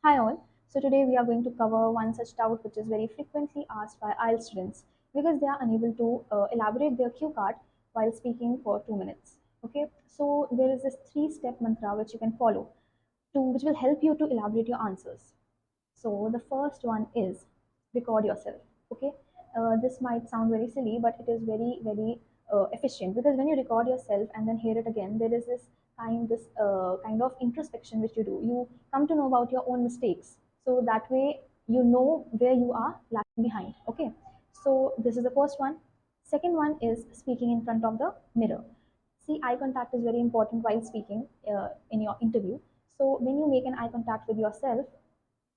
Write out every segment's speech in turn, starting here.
Hi all. So today we are going to cover one such doubt which is very frequently asked by Ielts students because they are unable to elaborate their cue card while speaking for 2 minutes. Okay, so there is this three-step mantra which you can follow to which will help you to elaborate your answers. So the first one is record yourself. Okay, this might sound very silly, but it is very efficient because when you record yourself and then hear it again, there is this kind of introspection which you do. You come to know about your own mistakes, so that way you know where you are lagging behind. Okay, so this is the first one. Second one is speaking in front of the mirror. See, eye contact is very important while speaking in your interview. So when you make an eye contact with yourself,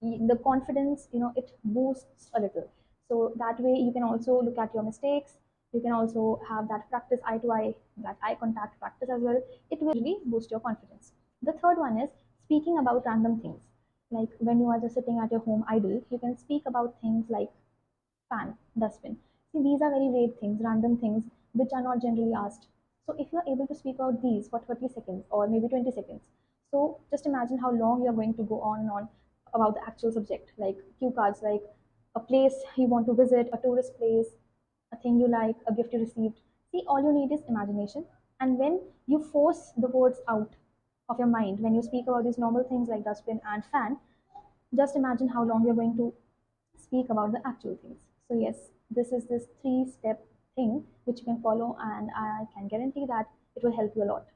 the confidence, it boosts a little. So that way you can also look at your mistakes. You can also have that practice eye to eye, that eye contact practice as well. It will really boost your confidence. The third one is speaking about random things. Like when you are just sitting at your home idle, you can speak about things like fan, dustbin. See, these are very vague things, random things which are not generally asked. So if you are able to speak out these for 30 seconds or maybe 20 seconds, so just imagine how long you are going to go on and on about the actual subject, like cue cards, like a place you want to visit, a tourist place, a thing you like, a gift you received. See, all you need is imagination. And when you force the words out of your mind, when you speak about these normal things like dustbin and fan, just imagine how long you're going to speak about the actual things. So yes, this is this three-step thing which you can follow, and I can guarantee that it will help you a lot.